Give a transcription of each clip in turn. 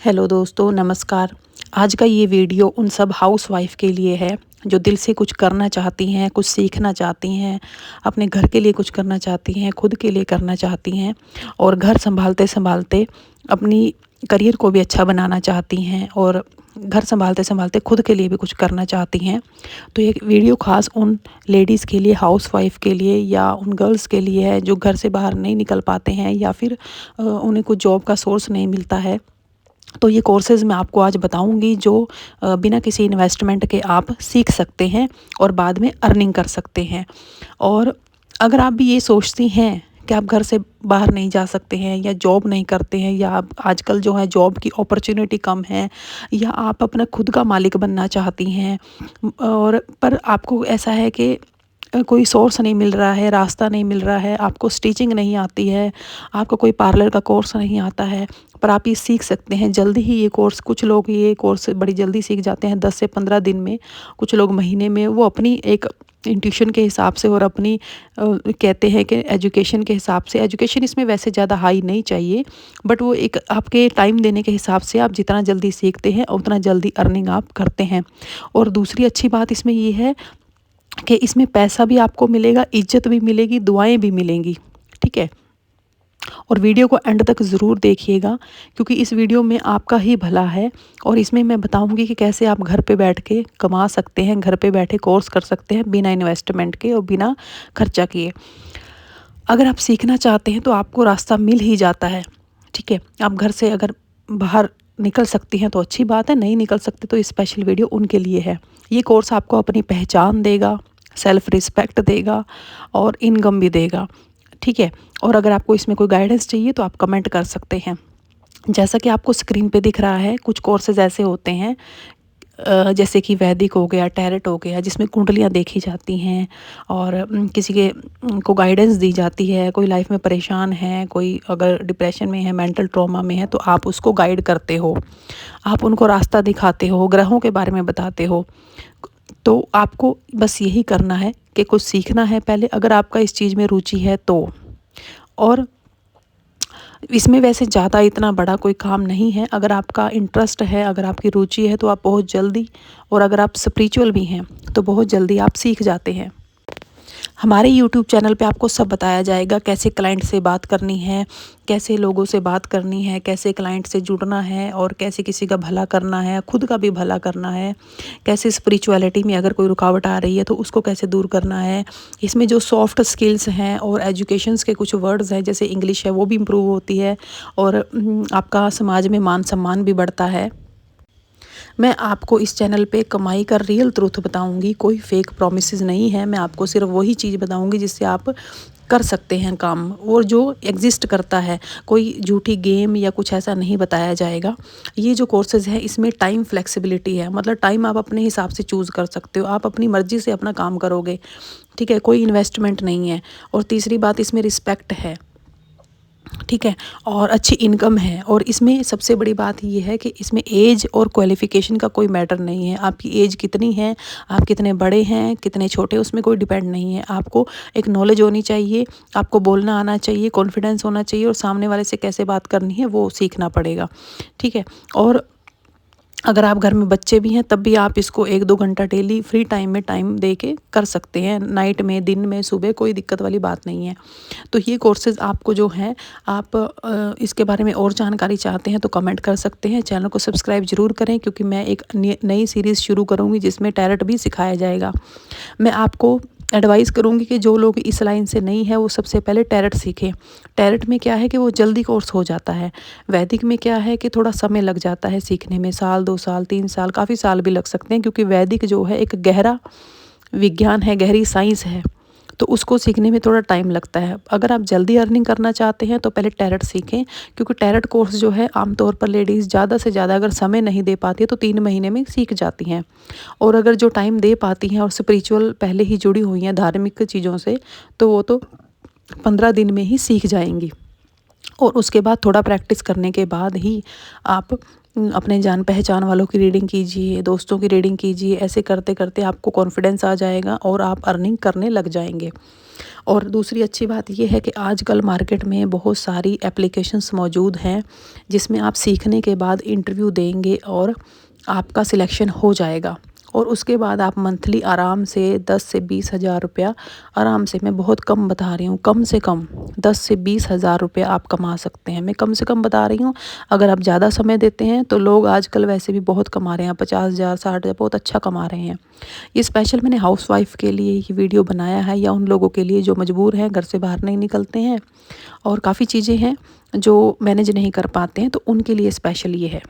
Hello दोस्तों, नमस्कार। आज का ये वीडियो उन सब हाउसवाइफ़ के लिए है जो दिल से कुछ करना चाहती हैं, कुछ सीखना चाहती हैं, अपने घर के लिए कुछ करना चाहती हैं, खुद के लिए करना चाहती हैं और घर सँभालते-सँभालते अपनी करियर को भी अच्छा बनाना चाहती हैं और घर सँभालते-सँभालते खुद के लिए भी कुछ करना चाहती हैं। तो ये वीडियो ख़ास उन लेडीज़ के लिए, हाउसवाइफ़ के लिए या उन गर्ल्स के लिए है जो घर से बाहर नहीं निकल पाते हैं या फिर उन्हें कुछ जॉब का सोर्स नहीं मिलता है। तो ये कोर्सेज़ मैं आपको आज बताऊँगी जो बिना किसी इन्वेस्टमेंट के आप सीख सकते हैं और बाद में अर्निंग कर सकते हैं। और अगर आप भी ये सोचती हैं कि आप घर से बाहर नहीं जा सकते हैं या जॉब नहीं करते हैं या आप आजकल जो है जॉब की अपॉर्चुनिटी कम है या आप अपना खुद का मालिक बनना चाहती हैं और पर आपको ऐसा है कि कोई सोर्स नहीं मिल रहा है, रास्ता नहीं मिल रहा है, आपको स्टिचिंग नहीं आती है, आपको कोई पार्लर का कोर्स नहीं आता है, पर आप ये सीख सकते हैं जल्दी ही। ये कोर्स कुछ लोग ये कोर्स बड़ी जल्दी सीख जाते हैं 10 से 15 दिन में, कुछ लोग महीने में। वो अपनी एक इंट्यूशन के हिसाब से और अपनी कहते हैं कि एजुकेशन के हिसाब से, एजुकेशन इसमें वैसे ज़्यादा हाई नहीं चाहिए, बट वो एक आपके टाइम देने के हिसाब से आप जितना जल्दी सीखते हैं उतना जल्दी अर्निंग आप करते हैं। और दूसरी अच्छी बात इसमें ये है कि इसमें पैसा भी आपको मिलेगा, इज़्ज़त भी मिलेगी, दुआएँ भी मिलेंगी, ठीक है? और वीडियो को एंड तक ज़रूर देखिएगा क्योंकि इस वीडियो में आपका ही भला है और इसमें मैं बताऊंगी कि कैसे आप घर पे बैठ के कमा सकते हैं, घर पे बैठे कोर्स कर सकते हैं बिना इन्वेस्टमेंट के और बिना खर्चा किए। अगर आप सीखना चाहते हैं तो आपको रास्ता मिल ही जाता है, ठीक है? आप घर से अगर बाहर निकल सकती हैं तो अच्छी बात है, नहीं निकल सकते तो स्पेशल वीडियो उनके लिए है। ये कोर्स आपको अपनी पहचान देगा, सेल्फ रिस्पेक्ट देगा और इनकम भी देगा, ठीक है? और अगर आपको इसमें कोई गाइडेंस चाहिए तो आप कमेंट कर सकते हैं। जैसा कि आपको स्क्रीन पे दिख रहा है, कुछ कोर्सेज़ ऐसे होते हैं जैसे कि वैदिक हो गया, टैरेट हो गया, जिसमें कुंडलियाँ देखी जाती हैं और किसी के को गाइडेंस दी जाती है। कोई लाइफ में परेशान है, कोई अगर डिप्रेशन में है, मेंटल ट्रॉमा में है, तो आप उसको गाइड करते हो, आप उनको रास्ता दिखाते हो, ग्रहों के बारे में बताते हो। तो आपको बस यही करना है कि कुछ सीखना है पहले, अगर आपका इस चीज़ में रुचि है तो। और इसमें वैसे ज़्यादा इतना बड़ा कोई काम नहीं है, अगर आपका इंटरेस्ट है, अगर आपकी रुचि है तो आप बहुत जल्दी, और अगर आप स्पिरिचुअल भी हैं तो बहुत जल्दी आप सीख जाते हैं। हमारे यूट्यूब चैनल पे आपको सब बताया जाएगा, कैसे क्लाइंट से बात करनी है, कैसे लोगों से बात करनी है, कैसे क्लाइंट से जुड़ना है और कैसे किसी का भला करना है, खुद का भी भला करना है, कैसे स्पिरिचुअलिटी में अगर कोई रुकावट आ रही है तो उसको कैसे दूर करना है। इसमें जो सॉफ्ट स्किल्स हैं और एजुकेशंस के कुछ वर्ड्स हैं जैसे इंग्लिश है वो भी इम्प्रूव होती है और आपका समाज में मान सम्मान भी बढ़ता है। मैं आपको इस चैनल पे कमाई का रियल ट्रुथ बताऊंगी, कोई फेक प्रॉमिसेस नहीं है। मैं आपको सिर्फ वही चीज़ बताऊंगी जिससे आप कर सकते हैं काम और जो एग्जिस्ट करता है। कोई झूठी गेम या कुछ ऐसा नहीं बताया जाएगा। ये जो कोर्सेज़ है इसमें टाइम फ्लेक्सिबिलिटी है, मतलब टाइम आप अपने हिसाब से चूज़ कर सकते हो, आप अपनी मर्ज़ी से अपना काम करोगे, ठीक है? कोई इन्वेस्टमेंट नहीं है। और तीसरी बात, इसमें रिस्पेक्ट है, ठीक है? और अच्छी इनकम है। और इसमें सबसे बड़ी बात ये है कि इसमें एज और क्वालिफ़िकेशन का कोई मैटर नहीं है। आपकी एज कितनी है, आप कितने बड़े हैं, कितने छोटे, उसमें कोई डिपेंड नहीं है। आपको एक नॉलेज होनी चाहिए, आपको बोलना आना चाहिए, कॉन्फिडेंस होना चाहिए और सामने वाले से कैसे बात करनी है वो सीखना पड़ेगा, ठीक है? और अगर आप घर में बच्चे भी हैं तब भी आप इसको 1-2 घंटा डेली फ्री टाइम में टाइम दे के कर सकते हैं, नाइट में, दिन में, सुबह, कोई दिक्कत वाली बात नहीं है। तो ये कोर्सेज़ आपको जो हैं, आप इसके बारे में और जानकारी चाहते हैं तो कमेंट कर सकते हैं। चैनल को सब्सक्राइब ज़रूर करें क्योंकि मैं एक नई सीरीज़ शुरू करूँगी जिसमें टैरेट भी सिखाया जाएगा। मैं आपको एडवाइस करूँगी कि जो लोग इस लाइन से नहीं है वो सबसे पहले टैरेट सीखें। टैरेट में क्या है कि वो जल्दी कोर्स हो जाता है। वैदिक में क्या है कि थोड़ा समय लग जाता है सीखने में, साल, 2 साल, 3 साल, काफ़ी साल भी लग सकते हैं क्योंकि वैदिक जो है एक गहरा विज्ञान है, गहरी साइंस है, तो उसको सीखने में थोड़ा टाइम लगता है। अगर आप जल्दी अर्निंग करना चाहते हैं तो पहले टैरेट सीखें क्योंकि टैरेट कोर्स जो है आमतौर पर लेडीज़ ज़्यादा से ज़्यादा अगर समय नहीं दे पाती है तो 3 महीने में सीख जाती हैं। और अगर जो टाइम दे पाती हैं और स्पिरिचुअल पहले ही जुड़ी हुई हैं धार्मिक चीज़ों से, तो वो तो 15 दिन में ही सीख जाएंगी। और उसके बाद थोड़ा प्रैक्टिस करने के बाद ही आप अपने जान पहचान वालों की रीडिंग कीजिए, दोस्तों की रीडिंग कीजिए। ऐसे करते करते आपको कॉन्फिडेंस आ जाएगा और आप अर्निंग करने लग जाएंगे। और दूसरी अच्छी बात ये है कि आजकल मार्केट में बहुत सारी एप्लीकेशंस मौजूद हैं, जिसमें आप सीखने के बाद इंटरव्यू देंगे और आपका सिलेक्शन हो जाएगा। और उसके बाद आप मंथली आराम से 10 से 20 हज़ार रुपया आराम से, मैं बहुत कम बता रही हूँ, कम से कम 10 से 20 हज़ार रुपया आप कमा सकते हैं। मैं कम से कम बता रही हूँ, अगर आप ज़्यादा समय देते हैं तो लोग आजकल वैसे भी बहुत कमा रहे हैं, 50 हज़ार 60 हज़ार बहुत अच्छा कमा रहे हैं। ये स्पेशल मैंने हाउसवाइफ के लिए ये वीडियो बनाया है, या उन लोगों के लिए जो मजबूर हैं, घर से बाहर नहीं निकलते हैं और काफ़ी चीज़ें हैं जो मैनेज नहीं कर पाते हैं, तो उनके लिए स्पेशल ये है।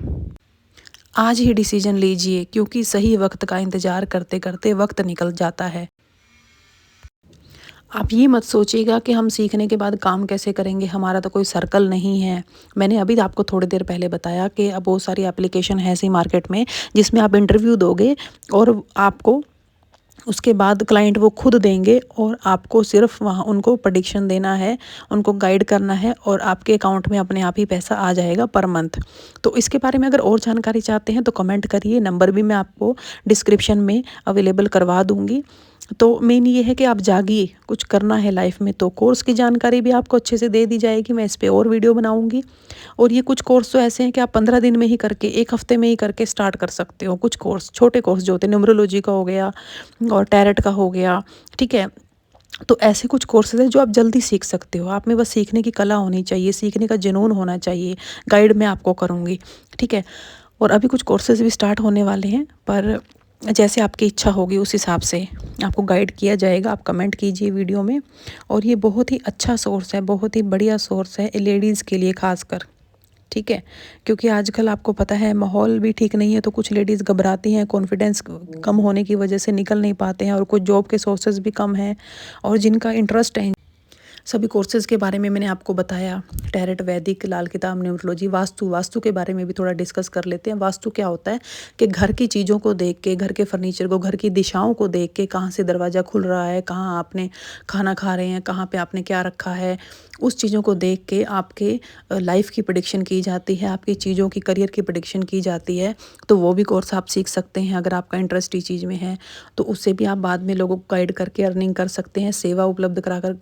आज ही डिसीजन लीजिए, क्योंकि सही वक्त का इंतज़ार करते करते वक्त निकल जाता है। आप ये मत सोचिएगा कि हम सीखने के बाद काम कैसे करेंगे, हमारा तो कोई सर्कल नहीं है। मैंने अभी आपको थोड़ी देर पहले बताया कि अब बहुत सारी एप्लीकेशन है ऐसी मार्केट में, जिसमें आप इंटरव्यू दोगे और आपको उसके बाद क्लाइंट वो खुद देंगे और आपको सिर्फ वहाँ उनको प्रेडिक्शन देना है, उनको गाइड करना है और आपके अकाउंट में अपने आप ही पैसा आ जाएगा पर मंथ। तो इसके बारे में अगर और जानकारी चाहते हैं तो कमेंट करिए, नंबर भी मैं आपको डिस्क्रिप्शन में अवेलेबल करवा दूँगी। तो मेन ये है कि आप जागिए, कुछ करना है लाइफ में, तो कोर्स की जानकारी भी आपको अच्छे से दे दी जाएगी, मैं इस पे और वीडियो बनाऊंगी। और ये कुछ कोर्स तो ऐसे हैं कि आप 15 दिन में ही करके, एक हफ्ते में ही करके स्टार्ट कर सकते हो। कुछ कोर्स, छोटे कोर्स जो होते हैं, न्यूमरोलॉजी का हो गया और टैरेट का हो गया, ठीक है। तो ऐसे कुछ कोर्सेज हैं जो आप जल्दी सीख सकते हो। आप में बस सीखने की कला होनी चाहिए, सीखने का जुनून होना चाहिए। गाइड मैं आपको करूँगी, ठीक है। और अभी कुछ कोर्सेज भी स्टार्ट होने वाले हैं, पर जैसे आपकी इच्छा होगी उस हिसाब से आपको गाइड किया जाएगा। आप कमेंट कीजिए वीडियो में। और ये बहुत ही अच्छा सोर्स है, बहुत ही बढ़िया सोर्स है लेडीज़ के लिए खासकर, ठीक है। क्योंकि आजकल आपको पता है माहौल भी ठीक नहीं है, तो कुछ लेडीज़ घबराती हैं, कॉन्फिडेंस कम होने की वजह से निकल नहीं पाते हैं, और कुछ जॉब के सोर्सेज भी कम हैं। और जिनका इंटरेस्ट है, सभी कोर्सेज़ के बारे में मैंने आपको बताया। टैरेट, वैदिक, लाल किताब, न्यूमरोलॉजी, वास्तु के बारे में भी थोड़ा डिस्कस कर लेते हैं। वास्तु क्या होता है कि घर की चीज़ों को देख के, घर के फर्नीचर को, घर की दिशाओं को देख के, कहाँ से दरवाज़ा खुल रहा है, कहाँ आपने खाना खा रहे हैं, कहाँ पे आपने क्या रखा है, उस चीज़ों को देख के आपके लाइफ की प्रेडिक्शन की जाती है, आपकी चीज़ों की करियर की प्रेडिक्शन की जाती है। तो वो भी कोर्स आप सीख सकते हैं अगर आपका इंटरेस्ट इस चीज़ में है, तो उससे भी आप बाद में लोगों को गाइड करके अर्निंग कर सकते हैं, सेवा उपलब्ध कराकर